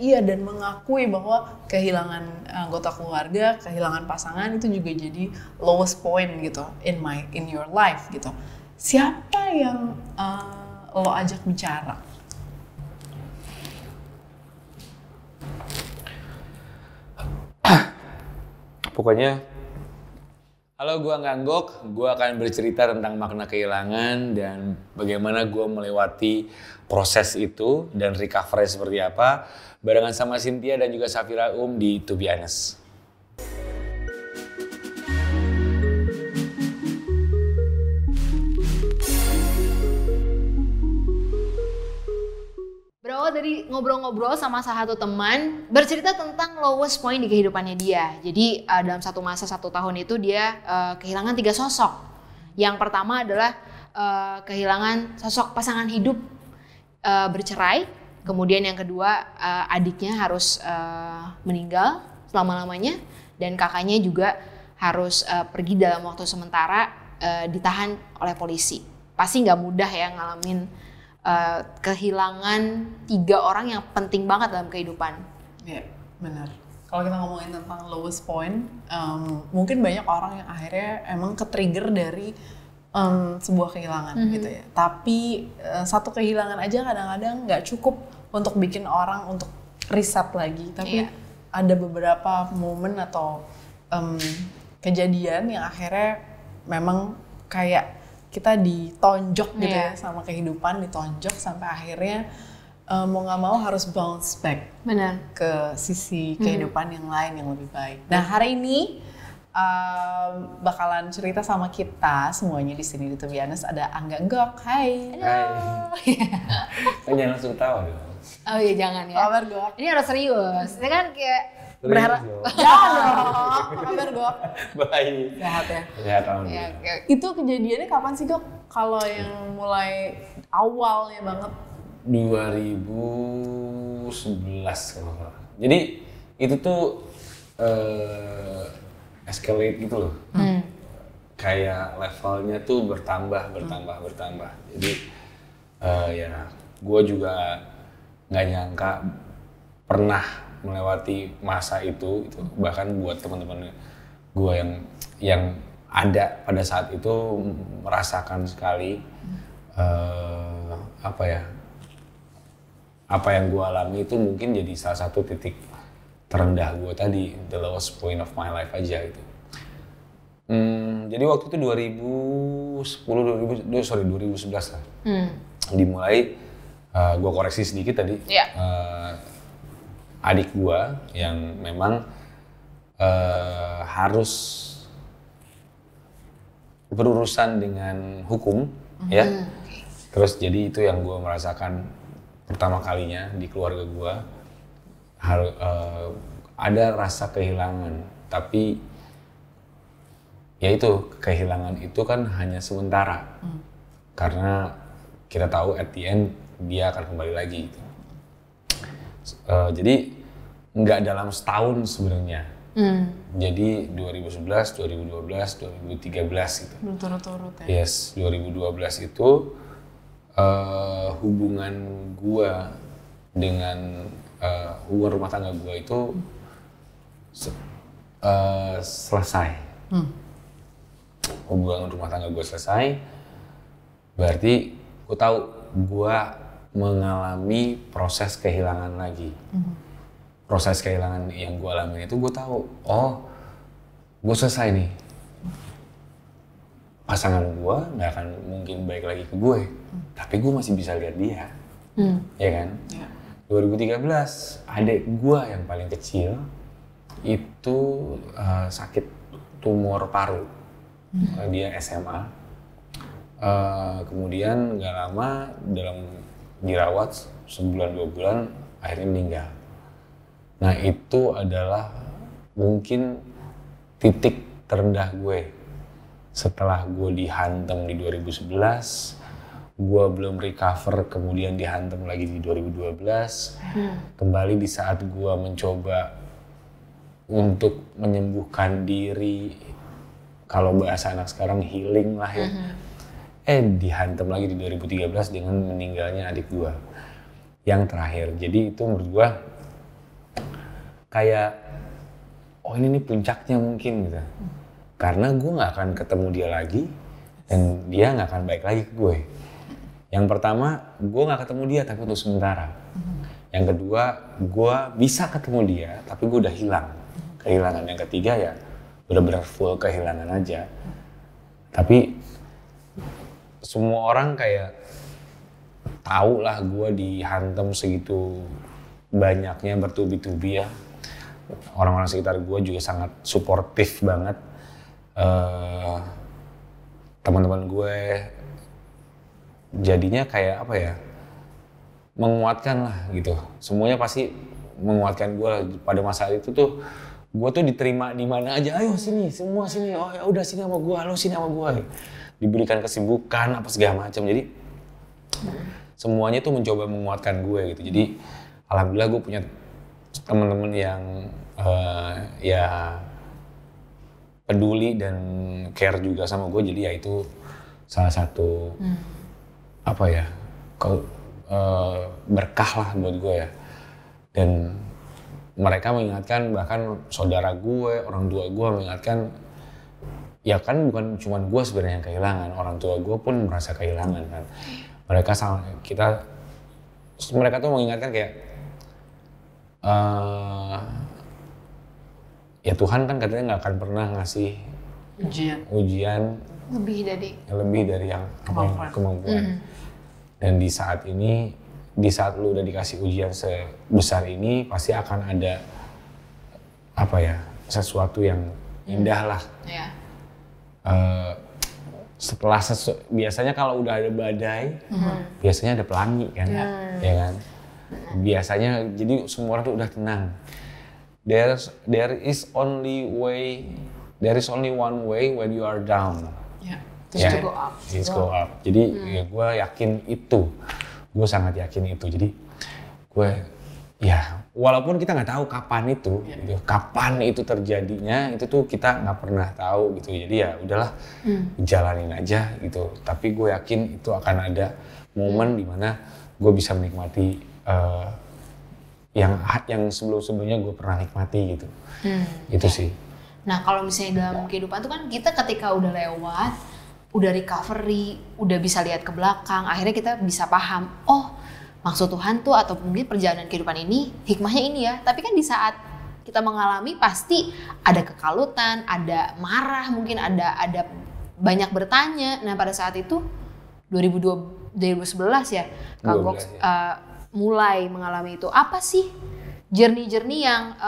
Iya, dan mengakui bahwa kehilangan anggota keluarga, kehilangan pasangan itu juga jadi lowest point gitu in your life gitu. Siapa yang lo ajak bicara? Pokoknya, halo, gua Nganggok. Gua akan bercerita tentang makna kehilangan dan bagaimana gua melewati proses itu dan recovery seperti apa barengan sama Cynthia dan juga Safira di To Be Honest. Berawal dari ngobrol-ngobrol sama salah satu teman, bercerita tentang lowest point di kehidupannya dia. Jadi dalam satu masa 1 tahun itu dia kehilangan 3 sosok. Yang pertama adalah kehilangan sosok pasangan hidup bercerai. Kemudian yang kedua adiknya harus meninggal selama-lamanya. Dan kakaknya juga harus pergi dalam waktu sementara ditahan oleh polisi. Pasti nggak mudah ya ngalamin kehilangan 3 orang yang penting banget dalam kehidupan. Iya, benar. Kalau kita ngomongin tentang lowest point, mungkin banyak orang yang akhirnya emang ke-trigger dari sebuah kehilangan gitu ya. Tapi satu kehilangan aja kadang-kadang nggak cukup untuk bikin orang untuk reset lagi. Tapi ada beberapa momen atau kejadian yang akhirnya memang kayak kita ditonjok gitu ya sama kehidupan, ditonjok sampai akhirnya mau nggak mau harus bounce back. Benar. Ke sisi kehidupan yang lain yang lebih baik. Nah, hari ini bakalan cerita sama kita semuanya di sini di To Be Honest ada Angga Nggok. Hai. Halo. Kan jangan langsung tawa dong. Oh iya, jangan ya. Kabar Gok? Ini harus serius. Ini kan kayak Berharap. Jangan dong. Kabar Gok? Baik. Sehat ya? Sehat, alhamdulillah. ya, Itu kejadiannya kapan sih Gok? Kalau yang mulai awalnya banget? 2011 kalau nggak salah. Jadi itu tuh escalate gitu loh. Kayak levelnya tuh bertambah. Jadi ya gue juga nggak nyangka pernah melewati masa itu bahkan buat teman-teman gue yang ada pada saat itu merasakan sekali apa yang gue alami itu mungkin jadi salah satu titik terendah gue tadi, the lowest point of my life aja gitu. Jadi waktu itu 2011 lah. Dimulai, gue koreksi sedikit tadi. Adik gue yang memang harus berurusan dengan hukum, ya. Terus jadi itu yang gue merasakan pertama kalinya di keluarga gue. Ada rasa kehilangan, tapi ya itu kehilangan itu kan hanya sementara. Karena kita tahu at the end dia akan kembali lagi gitu. Jadi nggak dalam setahun sebenarnya. Jadi 2011, 2012, 2013 gitu. Berturut-turut ya? Yes, 2012 itu hubungan gua dengan hubungan rumah tangga gua itu selesai. Hubungan rumah tangga gua selesai, berarti gua tahu gua mengalami proses kehilangan lagi. Proses kehilangan yang gue alami itu gue tahu, oh, gue selesai nih. Pasangan gue nggak akan mungkin balik lagi ke gue, tapi gue masih bisa lihat dia, ya kan? 2013 adik gue yang paling kecil itu sakit tumor paru, dia SMA. Kemudian nggak lama dirawat sebulan 2 bulan akhirnya meninggal. Nah itu adalah mungkin titik terendah gue. Setelah gue dihantam di 2011, gue belum recover, kemudian dihantam lagi di 2012. Kembali di saat gue mencoba untuk menyembuhkan diri, kalau bahasa anak sekarang healing lah ya. Dihantam lagi di 2013 dengan meninggalnya adik gue yang terakhir. Jadi itu menurut gue kayak oh ini nih puncaknya mungkin gitu. Karena gue nggak akan ketemu dia lagi dan dia nggak akan balik lagi ke gue. Yang pertama, gue nggak ketemu dia tapi untuk sementara. Yang kedua, gue bisa ketemu dia tapi gue udah hilang. Kehilangan. Yang ketiga ya benar-benar full kehilangan aja. Tapi semua orang kayak tahu lah gue dihantam segitu banyaknya bertubi-tubi ya. Orang-orang sekitar gue juga sangat suportif banget. Teman-teman gue jadinya kayak apa ya, menguatkan lah gitu. Semuanya pasti menguatkan gue lah. Pada masa itu tuh gue tuh diterima di mana aja, ayo sini, semua sini, oh ya udah sini sama gue, lo sini sama gue. Diberikan kesibukan apa segala macam. Jadi semuanya tuh mencoba menguatkan gue gitu. Jadi alhamdulillah gue punya teman-teman yang ya peduli dan care juga sama gue. Jadi ya itu salah satu apa ya, berkah lah buat gue ya. Dan mereka mengingatkan, bahkan saudara gue, orang tua gue mengingatkan, ya kan bukan cuma gue sebenarnya yang kehilangan, orang tua gue pun merasa kehilangan kan. Mereka sama kita, mereka tuh mengingatkan kayak ya Tuhan kan katanya nggak akan pernah ngasih ujian lebih dari yang kemampuan. Dan di saat ini, di saat lu udah dikasih ujian sebesar ini, pasti akan ada apa ya, sesuatu yang indah lah. Setelah biasanya kalau udah ada badai, biasanya ada pelangi kan, ya kan. Biasanya jadi semua orang tuh udah tenang. There is only one way when you are down. To go up. It's go up. Jadi ya gue yakin itu, gue sangat yakin itu. Jadi gue ya walaupun kita nggak tahu kapan itu, gitu, kapan itu terjadinya, itu tuh kita nggak pernah tahu gitu. Jadi ya udahlah, jalanin aja gitu. Tapi gue yakin itu akan ada momen dimana gue bisa menikmati yang sebelumnya gue pernah nikmati gitu. Itu sih. Nah kalau misalnya dalam kehidupan tuh kan kita ketika udah lewat, udah recovery, udah bisa lihat ke belakang, akhirnya kita bisa paham, oh maksud Tuhan tuh atau mungkin perjalanan kehidupan ini hikmahnya ini ya. Tapi kan di saat kita mengalami pasti ada kekalutan, ada marah, mungkin ada banyak bertanya. Nah pada saat itu 2011 ya, Kang Goks mulai mengalami itu. Apa sih journey yang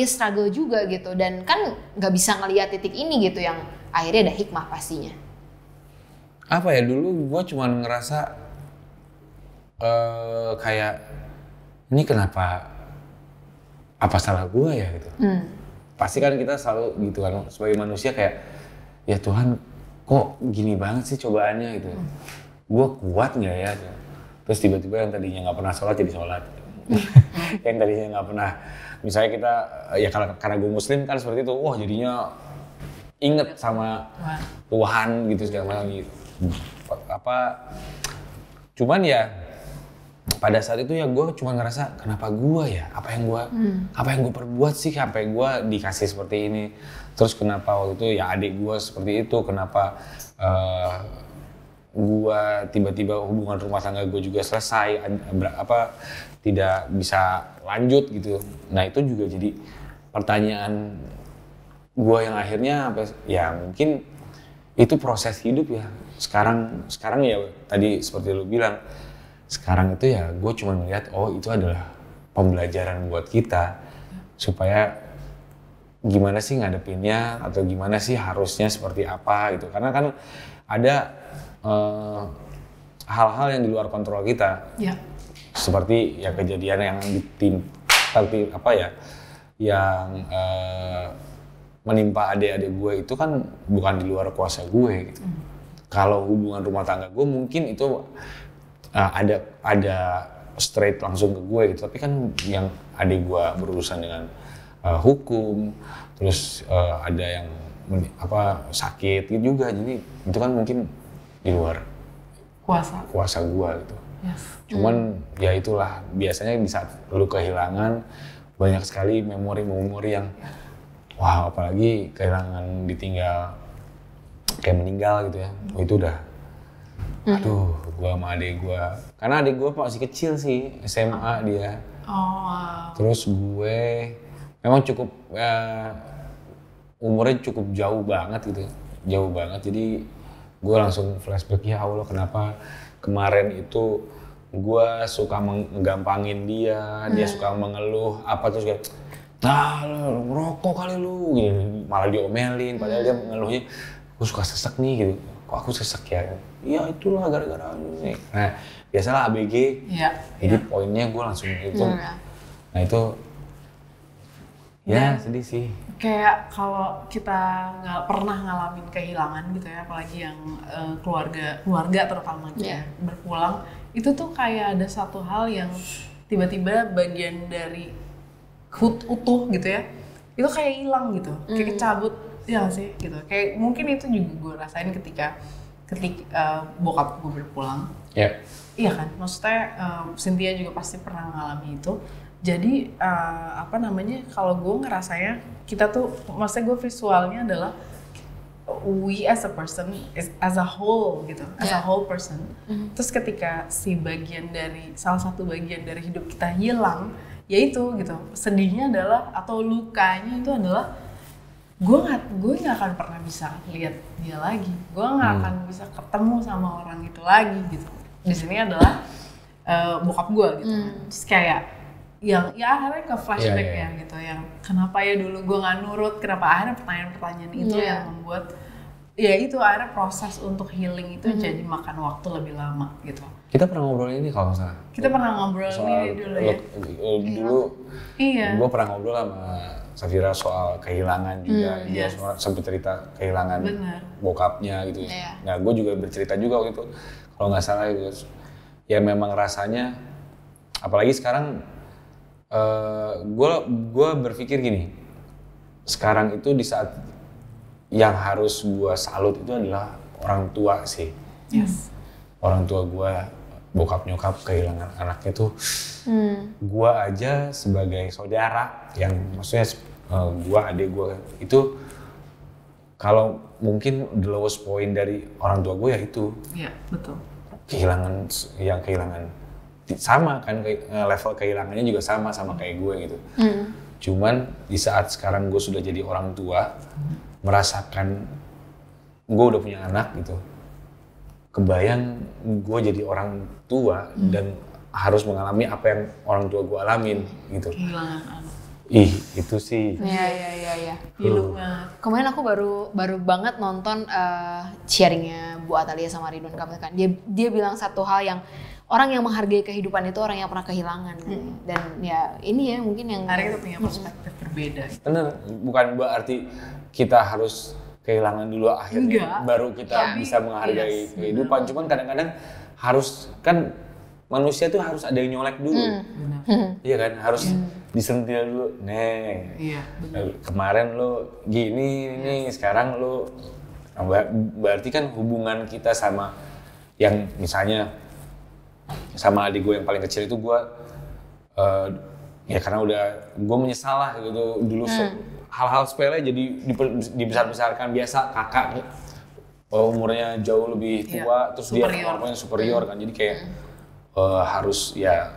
struggle juga gitu, dan kan nggak bisa ngelihat titik ini gitu yang akhirnya ada hikmah pastinya. Apa ya, dulu gue cuma ngerasa kayak ini kenapa, apa salah gue ya gitu. Pasti kan kita selalu gitu kan sebagai manusia kayak ya Tuhan kok gini banget sih cobaannya gitu. Gue kuat nggak ya? Terus tiba-tiba yang tadinya nggak pernah sholat jadi sholat. Yang tadinya nggak pernah, misalnya kita ya karena gue muslim kan seperti itu, wah jadinya inget sama Tuhan gitu segala macam gitu. Cuman ya pada saat itu ya gue cuma ngerasa kenapa gue ya, apa yang gue perbuat sih sampai gue dikasih seperti ini. Terus kenapa waktu itu ya adik gue seperti itu, kenapa gue tiba-tiba hubungan rumah tangga gue juga selesai, tidak bisa lanjut gitu. Nah itu juga jadi pertanyaan gue yang akhirnya ya mungkin itu proses hidup ya. Sekarang ya tadi seperti lu bilang, sekarang itu ya gue cuma melihat oh itu adalah pembelajaran buat kita supaya gimana sih ngadepinnya atau gimana sih harusnya seperti apa gitu. Karena kan ada hal-hal yang di luar kontrol kita. Seperti ya kejadian yang yang menimpa adik-adik gue itu kan bukan di luar kuasa gue gitu. Kalau hubungan rumah tangga gue mungkin itu ada straight langsung ke gue gitu, tapi kan yang adik gue berurusan dengan hukum, terus ada yang sakit gitu juga, jadi itu kan mungkin di luar kuasa gue gitu. Cuman ya itulah biasanya di saat lu kehilangan banyak sekali memori-memori yang wah, apalagi kehilangan ditinggal kayak meninggal gitu ya. Itu udah aduh, gua sama adik gua. Karena adik gua masih kecil sih, SMA dia. Wow. Terus gue memang cukup umurnya cukup jauh banget gitu. Jauh banget. Jadi gue langsung flashback, ya Allah kenapa kemarin itu gue suka menggampangin dia suka mengeluh apa terus kayak lu ngerokok kali lu gitu. Malah diomelin padahal dia mengeluhnya gue suka sesek nih gitu. Kok aku sesek ya? Iya itulah gara-gara ini. Nah biasalah ABG. Jadi poinnya gue langsung itu. Nah itu ya sedih sih. Kayak kalau kita nggak pernah ngalamin kehilangan gitu ya, apalagi yang keluarga terutama ya berpulang, itu tuh kayak ada satu hal yang tiba-tiba bagian dari utuh gitu ya, itu kayak hilang gitu, kayak kecabut ya sih gitu. Kayak mungkin itu juga gue rasain ketika bokap gue berpulang. Iya kan, maksudnya Cynthia juga pasti pernah mengalami itu. Jadi kalau gue ngerasanya kita tuh, maksudnya gue visualnya adalah we as a person, as a whole gitu, as a whole person. Terus ketika salah satu bagian dari hidup kita hilang, yaitu gitu, sedihnya adalah atau lukanya itu adalah gue nggak akan pernah bisa lihat dia lagi, gue nggak akan bisa ketemu sama orang itu lagi gitu. Di sini adalah bokap gue gitu. Terus kayak yang ya akhirnya ke flashback ya gitu, yang kenapa ya dulu gue nggak nurut, kenapa akhirnya pertanyaan-pertanyaan itu yang membuat ya itu akhirnya proses untuk healing itu jadi makan waktu lebih lama gitu. Kita pernah ngobrol ini kalau nggak salah. Kita pernah ngobrol ini dulu ya. Dulu gue pernah ngobrol sama Safira soal kehilangan juga. Dia sempat cerita kehilangan bokapnya gitu. Nah gue juga bercerita juga waktu itu kalau nggak salah gitu. Ya memang rasanya, apalagi sekarang gue berpikir gini, sekarang itu di saat yang harus gue salut itu adalah orang tua sih. Orang tua gue, bokap nyokap kehilangan anaknya tuh, gue aja sebagai saudara yang maksudnya gue adik gue itu, kalau mungkin the lowest point dari orang tua gue ya itu. Iya betul. Kehilangan sama kan, level kehilangannya juga sama kayak gue gitu. Cuman di saat sekarang gue sudah jadi orang tua, merasakan gue udah punya anak gitu, kebayang gue jadi orang tua dan harus mengalami apa yang orang tua gue alamin gitu. Kehilangan anak. Itu sih. Iya. Pilu banget. Kemarin aku baru banget nonton sharingnya Bu Atalia sama Ridwan Kamil kan. Dia bilang satu hal yang orang yang menghargai kehidupan itu orang yang pernah kehilangan. Dan ya ini ya mungkin yang hari kita punya perspektif berbeda. Bener, bukan berarti kita harus kehilangan dulu akhirnya baru kita bisa menghargai kehidupan. Cuman kadang-kadang harus kan, manusia tuh harus ada yang nyolek dulu. Iya kan, harus disentil dulu. Kemarin lo gini nih, sekarang lo berarti kan hubungan kita sama yang misalnya sama adik gue yang paling kecil itu gue ya karena udah gue menyesal lah gitu dulu hal-hal sepele jadi dibesar-besarkan. Biasa kakak umurnya jauh lebih tua terus superior. Dia kemampuannya superior kan, jadi kayak harus ya